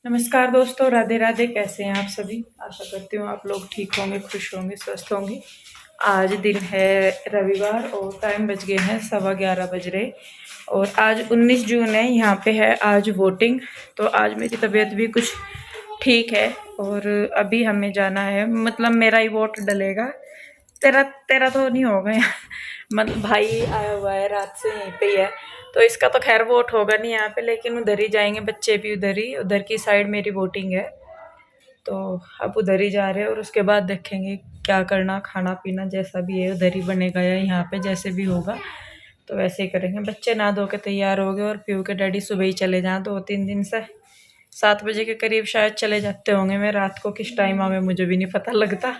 नमस्कार दोस्तों, राधे राधे। कैसे हैं आप सभी? आशा करती हूँ आप लोग ठीक होंगे, खुश होंगे, स्वस्थ होंगे। आज दिन है रविवार और टाइम बज गए हैं 11:15 बज रहे। और आज 19 जून है। यहाँ पे है आज वोटिंग। तो आज मेरी तबीयत भी कुछ ठीक है और अभी हमें जाना है, मतलब मेरा ही वोट डलेगा। तेरा तेरा तो नहीं होगा यार। मतलब भाई आया हुआ है, रात से यहीं पे ही है, तो इसका तो खैर वोट होगा नहीं यहाँ पे, लेकिन उधर ही जाएंगे। बच्चे भी उधर ही, उधर की साइड मेरी वोटिंग है, तो अब उधर ही जा रहे हैं। और उसके बाद देखेंगे क्या करना, खाना पीना जैसा भी है उधर ही बनेगा, या यहाँ पे जैसे भी होगा तो वैसे ही करेंगे। बच्चे नहा धो के तैयार हो गए और पीयू के डैडी सुबह ही चले जाएँ, 2-3 दिन से 7 बजे के करीब शायद चले जाते होंगे। मैं रात को किस टाइम आवे मुझे भी नहीं पता लगता।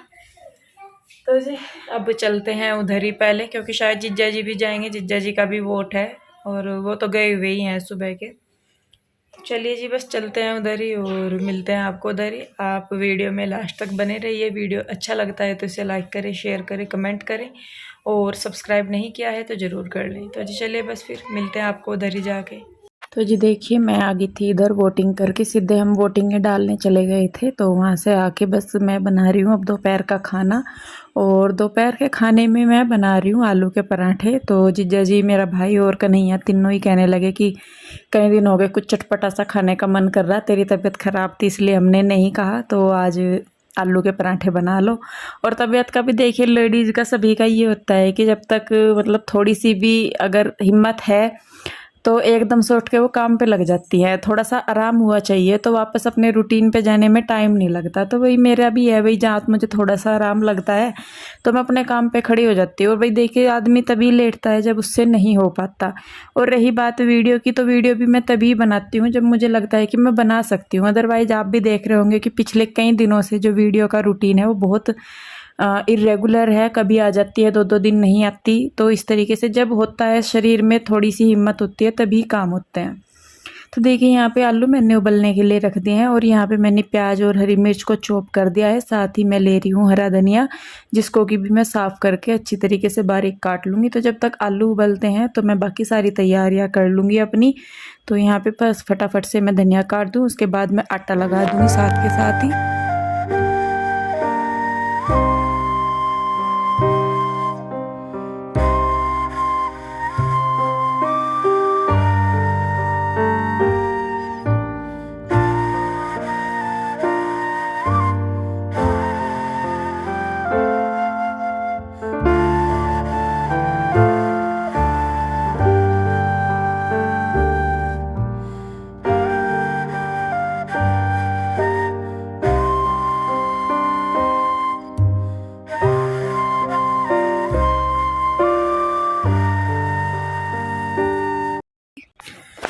तो जी अब चलते हैं उधर ही पहले, क्योंकि शायद जिज्जा जी भी जाएंगे, जिज्जा जी का भी वोट है और वो तो गए हुए ही हैं सुबह के। तो चलिए जी, बस चलते हैं उधर ही और मिलते हैं आपको उधर ही। आप वीडियो में लास्ट तक बने रहिए। वीडियो अच्छा लगता है तो इसे लाइक करें, शेयर करें, कमेंट करें, और सब्सक्राइब नहीं किया है तो ज़रूर कर लें। तो जी चलिए, बस फिर मिलते हैं आपको उधर ही जाके। तो जी देखिए, मैं आ गई थी इधर वोटिंग करके, सीधे हम वोटिंग में डालने चले गए थे। तो वहाँ से आके बस मैं बना रही हूँ अब दोपहर का खाना। और दोपहर के खाने में मैं बना रही हूँ आलू के पराठे। तो जीजा जी, मेरा भाई और कन्हैया तीनों ही कहने लगे कि कई दिन हो गए कुछ चटपटा सा खाने का मन कर रहा, तेरी तबीयत ख़राब थी इसलिए हमने नहीं कहा, तो आज आलू के पराठे बना लो। और तबीयत का भी देखिए, लेडीज़ का सभी का ये होता है कि जब तक मतलब थोड़ी सी भी अगर हिम्मत है तो एकदम से उठ के वो काम पे लग जाती है। थोड़ा सा आराम हुआ चाहिए तो वापस अपने रूटीन पे जाने में टाइम नहीं लगता। तो वही मेरा भी है, वही जहाँ मुझे थोड़ा सा आराम लगता है तो मैं अपने काम पे खड़ी हो जाती हूँ। और भाई देखिए, आदमी तभी लेटता है जब उससे नहीं हो पाता। और रही बात वीडियो की, तो वीडियो भी मैं तभी बनाती हूँ जब मुझे लगता है कि मैं बना सकती हूँ। अदरवाइज आप भी देख रहे होंगे कि पिछले कई दिनों से जो वीडियो का रूटीन है वो बहुत इरेगुलर है। कभी आ जाती है, 2-2 दिन नहीं आती। तो इस तरीके से जब होता है, शरीर में थोड़ी सी हिम्मत होती है तभी काम होते हैं। तो देखिए, यहाँ पे आलू मैंने उबलने के लिए रख दिए हैं और यहाँ पे मैंने प्याज और हरी मिर्च को चॉप कर दिया है। साथ ही मैं ले रही हूँ हरा धनिया, जिसको कि भी मैं साफ़ करके अच्छी तरीके से बारीक काट लूँगी। तो जब तक आलू उबलते हैं तो मैं बाकी सारी तैयारियाँ कर लूँगी अपनी। तो यहाँ पे बस फटाफट से मैं धनिया काट दूँ, उसके बाद मैं आटा लगा दूँगी साथ के साथ ही।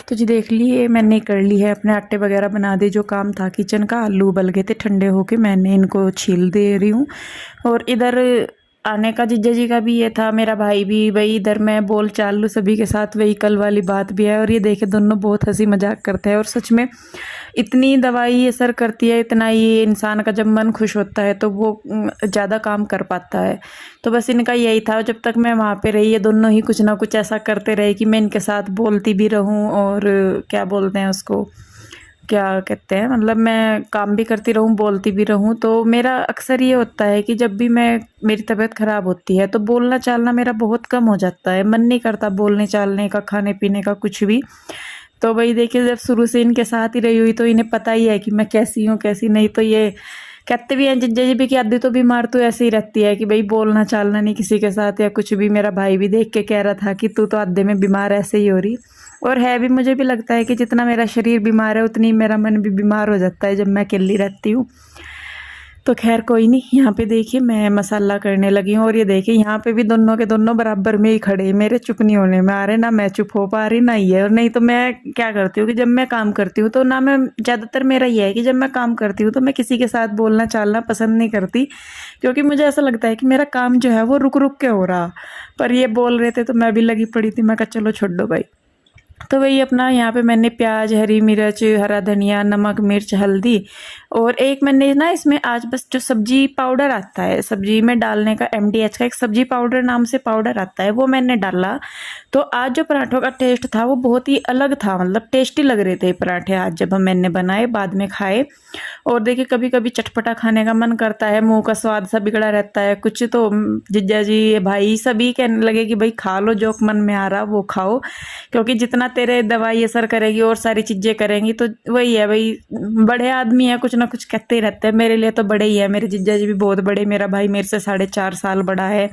तो जी देख लिए, मैंने कर ली है अपने आटे वगैरह बना दे, जो काम था किचन का। आलू उबल गए थे, ठंडे होके मैंने इनको छील दे रही हूँ। और इधर आने का जीजा जी का भी ये था, मेरा भाई भी, वही इधर मैं बोल चाल लूँ सभी के साथ, वही कल वाली बात भी है। और ये देखे दोनों बहुत हंसी मजाक करते हैं। और सच में इतनी दवाई असर करती है, इतना ये इंसान का जब मन खुश होता है तो वो ज़्यादा काम कर पाता है। तो बस इनका यही था, जब तक मैं वहाँ पे रही ये दोनों ही कुछ ना कुछ ऐसा करते रहे कि मैं इनके साथ बोलती भी रहूँ और क्या बोलते हैं उसको, क्या कहते हैं, मतलब मैं काम भी करती रहूँ, बोलती भी रहूँ। तो मेरा अक्सर ये होता है कि जब भी मैं मेरी तबीयत ख़राब होती है तो बोलना चालना मेरा बहुत कम हो जाता है, मन नहीं करता बोलने चालने का, खाने पीने का, कुछ भी। तो वही देखिए, जब शुरू से इनके साथ ही रही हुई तो इन्हें पता ही है कि मैं कैसी हूँ कैसी नहीं। तो ये कहते भी हैं जिज्जा जी भी कि आदि तो बीमार तो ऐसे ही रहती है कि भाई बोलना चालना नहीं किसी के साथ या कुछ भी। मेरा भाई भी देख के कह रहा था कि तू तो आधे में बीमार ऐसे ही हो रही। और है भी, मुझे भी लगता है कि जितना मेरा शरीर बीमार है उतनी मेरा मन भी बीमार हो जाता है जब मैं अकेली रहती हूँ। तो खैर कोई नहीं। यहाँ पे देखिए मैं मसाला करने लगी हूँ। और ये देखिए, यहाँ पे भी दोनों के दोनों बराबर में ही खड़े, मेरे चुप नहीं होने में आ रहे, ना मैं चुप हो पा रही ना ये। और नहीं तो मैं क्या करती हूँ कि जब मैं काम करती हूँ तो ना, मैं ज़्यादातर मेरा ये है कि जब मैं काम करती हूँ तो मैं किसी के साथ बोलना चालना पसंद नहीं करती, क्योंकि मुझे ऐसा लगता है कि मेरा काम जो है वो रुक रुक के हो रहा। पर ये बोल रहे थे तो मैं भी लगी पड़ी थी, मैं कहा चलो छोड़ दो भाई। तो वही अपना यहाँ पे मैंने प्याज, हरी मिर्च, हरा धनिया, नमक, मिर्च, हल्दी और एक मैंने ना इसमें आज बस जो सब्जी पाउडर आता है सब्जी में डालने का, MDH का एक सब्जी पाउडर नाम से पाउडर आता है, वो मैंने डाला। तो आज जो पराठों का टेस्ट था वो बहुत ही अलग था, मतलब टेस्टी लग रहे थे पराठे आज जब मैंने बनाए, बाद में खाए। और देखिए कभी कभी चटपटा खाने का मन करता है, मुंह का स्वाद सा बिगड़ा रहता है कुछ, तो जिज्जा जी भाई सभी कहने लगे कि भाई खा लो, जो मन में आ रहा वो खाओ, क्योंकि जितना तेरे दवाई असर करेगी और सारी चीजें करेंगी तो वही है भाई, बड़े आदमी है कुछ ना कुछ कहते ही रहते हैं। मेरे लिए तो बड़े ही है, मेरे जिज्जा जी भी बहुत बड़े, मेरा भाई मेरे से 4.5 साल बड़ा है,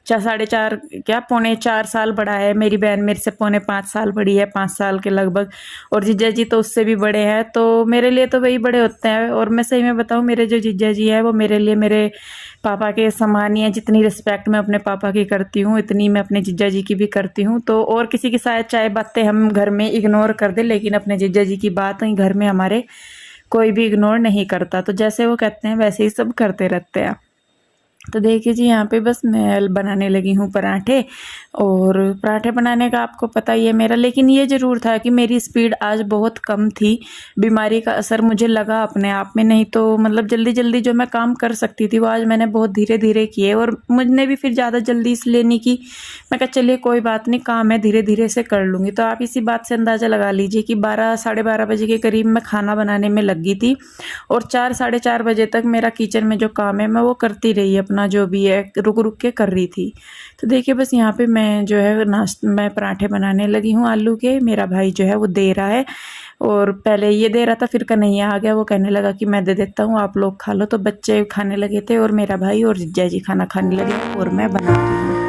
4.5 क्या पौने 4 साल बड़ा है, मेरी बहन मेरे से पौने 5 साल बड़ी है, 5 साल के लगभग, और जीजा जी तो उससे भी बड़े हैं। तो मेरे लिए तो वही बड़े होते हैं। और मैं सही में बताऊं, मेरे जो जीजा जी है वो मेरे लिए मेरे पापा के समान ही है। जितनी रिस्पेक्ट मैं अपने पापा की करती हूँ उतनी मैं अपने जीजा जी की भी करती हूँ। तो और किसी की शायद चाहे बातें हम घर में इग्नोर कर दे, लेकिन अपने जीजा जी की बात घर में हमारे कोई भी इग्नोर नहीं करता। तो जैसे वो कहते हैं वैसे ही सब करते रहते हैं। तो देखिए जी यहाँ पे बस मैं बनाने लगी हूँ पराठे, और पराठे बनाने का आपको पता ही है मेरा, लेकिन ये ज़रूर था कि मेरी स्पीड आज बहुत कम थी। बीमारी का असर मुझे लगा अपने आप में, नहीं तो मतलब जल्दी जल्दी जो मैं काम कर सकती थी वो आज मैंने बहुत धीरे धीरे किए। और मुझने भी फिर ज़्यादा जल्दी इसलिए नहीं की, मैं कहा चलिए कोई बात नहीं, काम है धीरे धीरे से कर लूँगी। तो आप इसी बात से अंदाज़ा लगा लीजिए कि 12 साढ़े 12 बजे के करीब मैं खाना बनाने में लगी थी, और 4 साढ़े 4 बजे तक मेरा किचन में जो काम है मैं वो करती रही, अपना जो भी है रुक रुक के कर रही थी। तो देखिए बस यहाँ पे मैं जो है मैं पराठे बनाने लगी हूँ आलू के। मेरा भाई जो है वो दे रहा है, और पहले ये दे रहा था, फिर कन्हैया आ गया, वो कहने लगा कि मैं दे देता हूँ आप लोग खा लो। तो बच्चे खाने लगे थे और मेरा भाई और जिज्जा जी खाना खाने लगे, और मैं बनाती हूँ।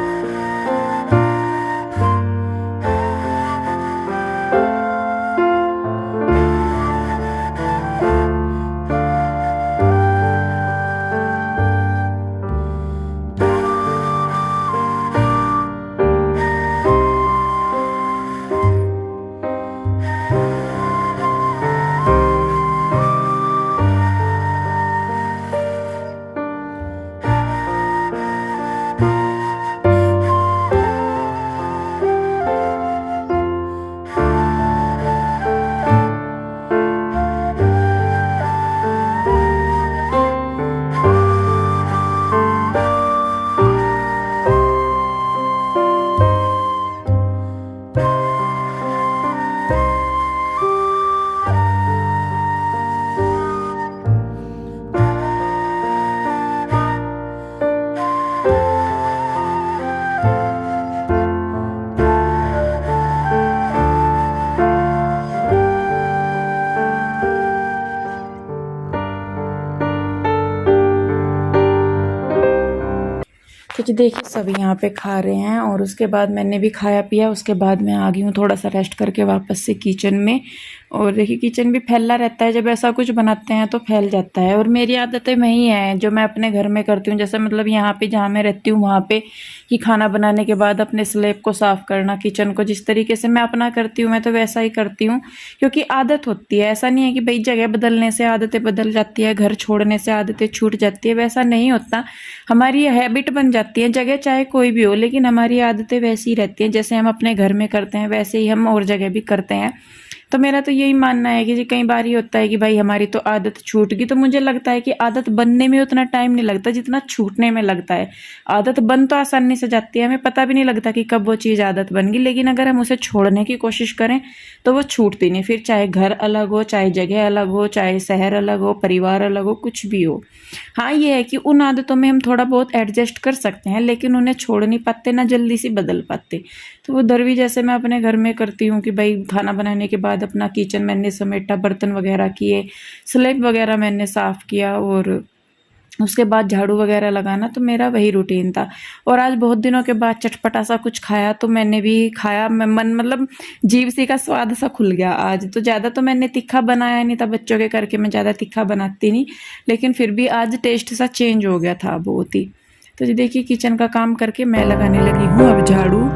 तो जी देखिए सभी यहाँ पे खा रहे हैं, और उसके बाद मैंने भी खाया पिया। उसके बाद मैं आ गई हूँ थोड़ा सा रेस्ट करके वापस से किचन में। और देखिए किचन भी फैला रहता है, जब ऐसा कुछ बनाते हैं तो फैल जाता है। और मेरी आदतें वही हैं जो मैं अपने घर में करती हूँ, जैसे मतलब यहाँ पे जहाँ मैं रहती हूँ वहाँ पे कि खाना बनाने के बाद अपने स्लैब को साफ़ करना, किचन को जिस तरीके से मैं अपना करती हूँ मैं तो वैसा ही करती हूँ, क्योंकि आदत होती है। ऐसा नहीं है कि भाई जगह बदलने से आदतें बदल जाती है, घर छोड़ने से आदतें छूट जाती है, वैसा नहीं होता। हमारी हैबिट बन जाती है, जगह चाहे कोई भी हो, लेकिन हमारी आदतें वैसी ही रहती हैं। जैसे हम अपने घर में करते हैं वैसे ही हम और जगह भी करते हैं। तो मेरा तो यही मानना है कि जी कई बार ये होता है कि भाई हमारी तो आदत छूट गई, तो मुझे लगता है कि आदत बनने में उतना टाइम नहीं लगता जितना छूटने में लगता है। आदत बन तो आसानी से जाती है, हमें पता भी नहीं लगता कि कब वो चीज़ आदत बन गई, लेकिन अगर हम उसे छोड़ने की कोशिश करें तो वो छूटती नहीं। फिर चाहे घर अलग हो, चाहे जगह अलग हो, चाहे शहर अलग हो, परिवार अलग हो, कुछ भी हो। हाँ ये है कि उन आदतों में हम थोड़ा बहुत एडजस्ट कर सकते हैं, लेकिन उन्हें छोड़ नहीं पाते, ना जल्दी से बदल पाते। तो वो दरवी जैसे मैं अपने घर में करती हूँ कि भाई खाना बनाने के बाद अपना किचन मैंने समेटा, बर्तन वगैरह किए, स्लैब वगैरह मैंने साफ़ किया, और उसके बाद झाड़ू वगैरह लगाना, तो मेरा वही रूटीन था। और आज बहुत दिनों के बाद चटपटा सा कुछ खाया, तो मैंने भी खाया, मैं मन मतलब जीभ सी का स्वाद सा खुल गया आज। तो ज़्यादा तो मैंने तीखा बनाया नहीं था, बच्चों के करके मैं ज़्यादा तीखा बनाती नहीं, लेकिन फिर भी आज टेस्ट सा चेंज हो गया था बहुत ही। तो जी देखिए किचन का काम करके मैं लगाने लगी हूँ अब झाड़ू।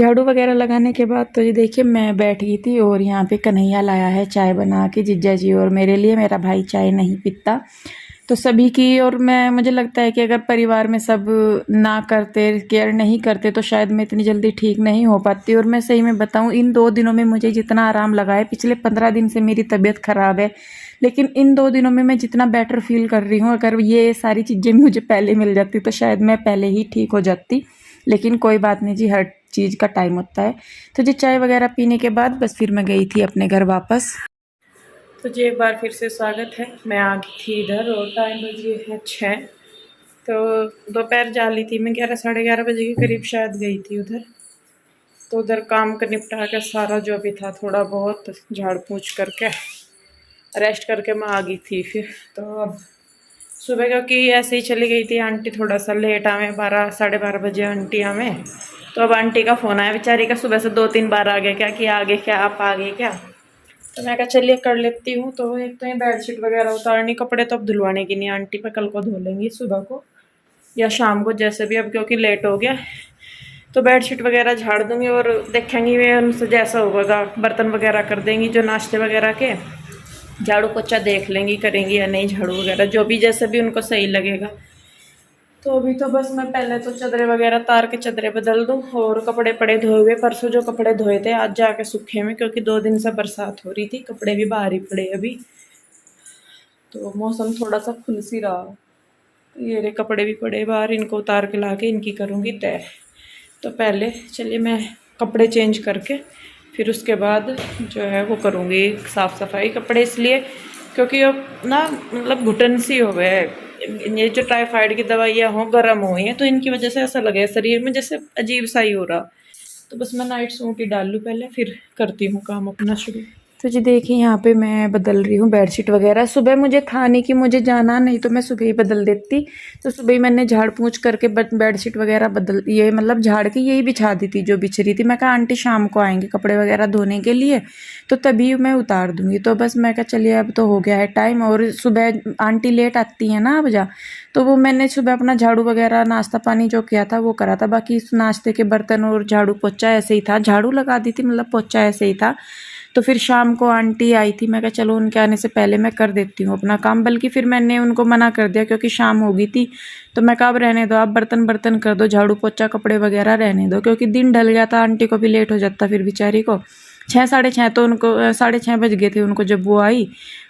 झाड़ू वगैरह लगाने के बाद तो ये देखिए मैं बैठ गई थी और यहाँ पे कन्हैया लाया है चाय बना के जीजा जी और मेरे लिए। मेरा भाई चाय नहीं पीता तो सभी की, और मैं मुझे लगता है कि अगर परिवार में सब ना करते, केयर नहीं करते तो शायद मैं इतनी जल्दी ठीक नहीं हो पाती। और मैं सही में बताऊं, इन 2 दिनों में मुझे जितना आराम लगा है, पिछले 15 दिन से मेरी तबीयत ख़राब है, लेकिन इन 2 दिनों में मैं जितना बेटर फील कर रही हूँ, अगर ये सारी चीज़ें मुझे पहले मिल जाती तो शायद मैं पहले ही ठीक हो जाती। लेकिन कोई बात नहीं जी, हर चीज़ का टाइम होता है। तो जी चाय वगैरह पीने के बाद बस फिर मैं गई थी अपने घर वापस। तो जी एक बार फिर से स्वागत है। मैं आ गई थी इधर और टाइम बज गए हैं 6। तो दोपहर जा ली थी मैं, 11 साढ़े 11 बजे के करीब शायद गई थी उधर। तो उधर काम कर निपटा के सारा जो भी था थोड़ा बहुत झाड़ पोंछ करके रेस्ट करके मैं आ गई थी फिर। तो अब सुबह क्योंकि ऐसे ही चली गई थी, आंटी थोड़ा सा लेट आवे, 12 साढ़े 12 बजे आंटी आवे। तो अब आंटी का फ़ोन आया बेचारी का, सुबह से 2-3 बार आ गया, क्या कि आगे क्या आप आ गए क्या। तो मैं कहा चलिए कर लेती हूँ। तो एक तो ये बेडशीट वगैरह उतारनी, कपड़े तो अब धुलवाने की नहीं आंटी पे, कल को धो लेंगी सुबह को या शाम को जैसे भी, अब क्योंकि लेट हो गया। तो बेडशीट वगैरह झाड़ दूँगी और देखेंगी वे उनसे जैसा होगा, बर्तन वगैरह कर देंगी जो नाश्ते वगैरह के, झाड़ू पोछा देख लेंगी करेंगी या नहीं, झाड़ू वगैरह जो भी जैसे भी उनको सही लगेगा। तो अभी तो बस मैं पहले तो चादरें वगैरह तार के चादरें बदल दूँ, और कपड़े पड़े धोए हुए, परसों जो कपड़े धोए थे आज जाके सूखे में, क्योंकि 2 दिन से बरसात हो रही थी, कपड़े भी बाहर ही पड़े अभी। तो मौसम थोड़ा सा खुल सी रहा, तो ये रे कपड़े भी पड़े बाहर, इनको उतार के ला के इनकी करूँगी तय। तो पहले चलिए मैं कपड़े चेंज करके फिर उसके बाद जो है वो करूँगी साफ़ सफाई। कपड़े इसलिए क्योंकि अब ना मतलब घुटन सी हो गए है, ये जो टाइफाइड की दवाइयाँ हों गर्म हुई हैं तो इनकी वजह से ऐसा लगे शरीर में जैसे अजीब सा ही हो रहा। तो बस मैं नाइट सूट ही डाल लूँ पहले, फिर करती हूँ काम अपना शुरू। तो जी देखिए यहाँ पे मैं बदल रही हूँ बेडशीट वगैरह। सुबह मुझे था नहीं कि मुझे जाना, नहीं तो मैं सुबह ही बदल देती। तो सुबह ही मैंने झाड़ पोंछ करके बेडशीट वगैरह बदल, ये मतलब झाड़ के यही बिछा दी थी जो बिछ रही थी। मैं कहा आंटी शाम को आएंगे कपड़े वगैरह धोने के लिए तो तभी मैं उतार दूँगी। तो बस मैं कहा चलिए अब तो हो गया है टाइम, और सुबह आंटी लेट आती है ना अब जा, तो वो मैंने सुबह अपना झाड़ू वगैरह नाश्ता पानी जो किया था वो करा था। बाकी इस नाश्ते के बर्तन और झाड़ू पोछा ऐसे ही था, झाड़ू लगा दी थी मतलब पोछा ऐसे ही था। तो फिर शाम को आंटी आई थी, मैं कहा चलो उनके आने से पहले मैं कर देती हूँ अपना काम। बल्कि फिर मैंने उनको मना कर दिया क्योंकि शाम हो गई थी। तो मैं कहा अब रहने दो, आप बर्तन बर्तन कर दो, झाड़ू पोछा कपड़े वगैरह रहने दो, क्योंकि दिन ढल गया था, आंटी को भी लेट हो जाता फिर बेचारी को। 6 साढ़े 6 तो उनको 6:30 बज गए थे उनको जब वो आई,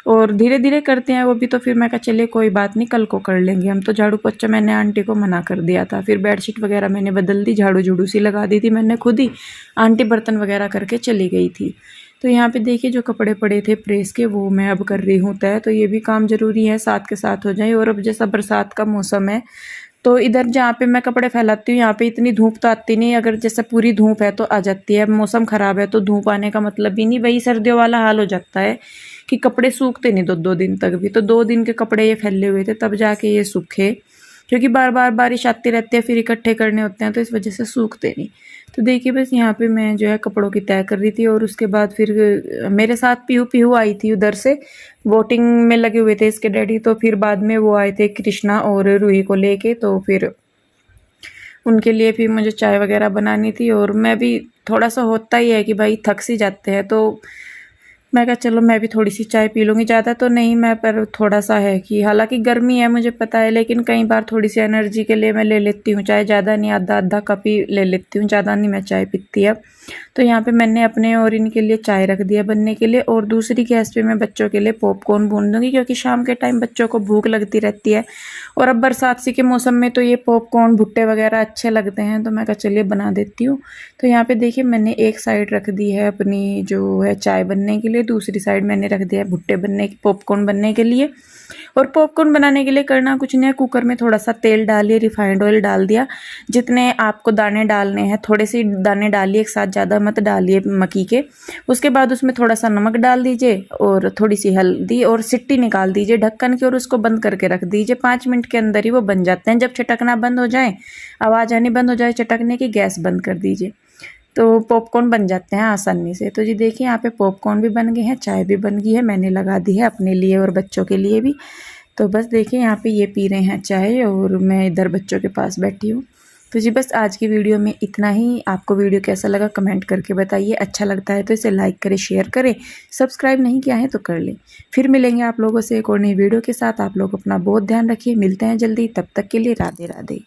और धीरे धीरे करते हैं वो भी। तो फिर मैं कहा चलिए कोई बात नहीं, कल को कर लेंगे हम। तो झाड़ू पोछा मैंने आंटी को मना कर दिया था। फिर बेडशीट वगैरह मैंने बदल दी, झाड़ू झुड़ू सी लगा दी थी मैंने खुद ही, आंटी बर्तन वगैरह करके चली गई थी। तो यहाँ पे देखिए जो कपड़े पड़े थे प्रेस के वो मैं अब कर रही हूँ तय। तो ये भी काम ज़रूरी है, साथ के साथ हो जाए। और अब जैसा बरसात का मौसम है तो इधर जहाँ पे मैं कपड़े फैलाती हूँ यहाँ पे इतनी धूप तो आती नहीं, अगर जैसे पूरी धूप है तो आ जाती है। मौसम ख़राब है तो धूप आने का मतलब ही नहीं, वही सर्दियों वाला हाल हो जाता है कि कपड़े सूखते नहीं 2-2 दिन तक भी। तो 2 दिन के कपड़े ये फैले हुए थे तब जाके ये सूखे, क्योंकि बार बार बारिश आती रहती है फिर इकट्ठे करने होते हैं तो इस वजह से सूखते नहीं। तो देखिए बस यहाँ पे मैं जो है कपड़ों की तय कर रही थी, और उसके बाद फिर मेरे साथ पीहू पीहू आई थी उधर से, वोटिंग में लगे हुए थे इसके डैडी। तो फिर बाद में वो आए थे कृष्णा और रूही को लेके, तो फिर उनके लिए फिर मुझे चाय वगैरह बनानी थी। और मैं भी थोड़ा सा होता ही है कि भाई थक सी जाते हैं, तो मैं कहा चलो मैं भी थोड़ी सी चाय पी लूँगी, ज़्यादा तो नहीं मैं, पर थोड़ा सा है कि हालांकि गर्मी है मुझे पता है, लेकिन कई बार थोड़ी सी एनर्जी के लिए मैं ले लेती हूँ चाय, ज़्यादा नहीं, आधा आधा कप ही ले लेती हूँ, ज़्यादा नहीं मैं चाय पीती अब। तो यहाँ पे मैंने अपने और इनके लिए चाय रख दिया बनने के लिए, और दूसरी गैस पे मैं बच्चों के लिए पॉपकॉर्न भून दूँगी, क्योंकि शाम के टाइम बच्चों को भूख लगती रहती है। और अब बरसात सी के मौसम में तो ये पॉपकॉर्न भुट्टे वगैरह अच्छे लगते हैं, तो मैं कहा चलिए बना देती हूँ। तो यहाँ पे देखिए मैंने एक साइड रख दी है अपनी जो है चाय बनने के लिए, दूसरी साइड मैंने रख दिया है भुट्टे बनने पॉपकॉर्न बनने के लिए। और पॉपकॉर्न बनाने के लिए करना कुछ नहीं है, कुकर में थोड़ा सा तेल डालिए, रिफाइंड ऑयल डाल दिया, जितने आपको दाने डालने हैं थोड़े से दाने डालिए एक साथ, ज़्यादा मत डालिए मक्की के। उसके बाद उसमें थोड़ा सा नमक डाल दीजिए और थोड़ी सी हल्दी, और सिट्टी निकाल दीजिए ढक्कन की, और उसको बंद करके रख दीजिए। 5 मिनट के अंदर ही वो बन जाते हैं। जब चटकना बंद हो जाए, आवाज़ आनी बंद हो जाए चटकने की, गैस बंद कर दीजिए, तो पॉपकॉर्न बन जाते हैं आसानी से। तो जी देखिए यहाँ पे पॉपकॉर्न भी बन गए हैं, चाय भी बन गई है, मैंने लगा दी है अपने लिए और बच्चों के लिए भी। तो बस देखिए यहाँ पे ये पी रहे हैं चाय और मैं इधर बच्चों के पास बैठी हूँ। तो जी बस आज की वीडियो में इतना ही। आपको वीडियो कैसा लगा कमेंट करके बताइए। अच्छा लगता है तो इसे लाइक करें, शेयर करें, सब्सक्राइब नहीं किया है तो कर लें। फिर मिलेंगे आप लोगों से एक और नई वीडियो के साथ। आप लोग अपना बहुत ध्यान रखिए। मिलते हैं जल्दी, तब तक के लिए राधे राधे।